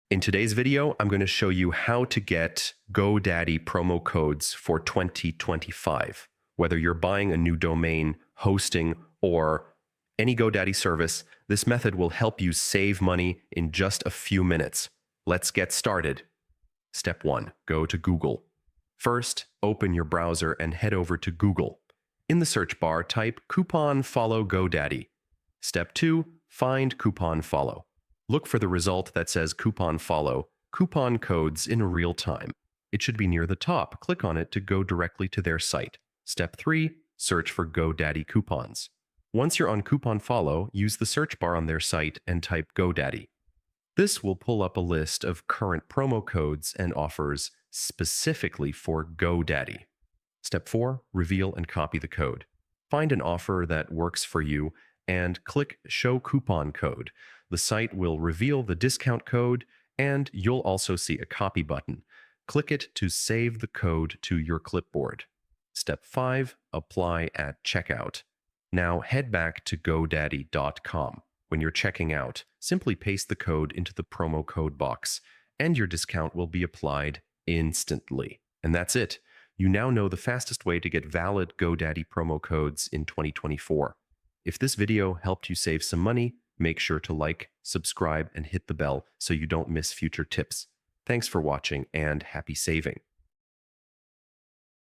In today's video, I'm going to show you how to get Godaddy promo codes for 2025. Whether you're buying a new domain, hosting, or any Godaddy service, this method will help you save money in just a few minutes. Let's get started. Step 1. Go to Google. First, open your browser and head over to Google. In the search bar, type coupon follow Godaddy. Step 2. Find coupon follow. Look for the result that says coupon follow, coupon codes in real time. It should be near the top. Click on it to go directly to their site. Step 3. Search for Godaddy coupons. Once you're on coupon follow, use the search bar on their site and type Godaddy. This will pull up a list of current promo codes and offers specifically for Godaddy. Step 4. Reveal and copy the code. Find an offer that works for you and click Show Coupon Code. The site will reveal the discount code, and you'll also see a copy button. Click it to save the code to your clipboard. Step 5. Apply at checkout. Now head back to GoDaddy.com. When you're checking out, simply paste the code into the promo code box, and your discount will be applied instantly. And that's it. You now know the fastest way to get valid Godaddy promo codes in 2024. If this video helped you save some money, make sure to like, subscribe, and hit the bell so you don't miss future tips. Thanks for watching and happy saving.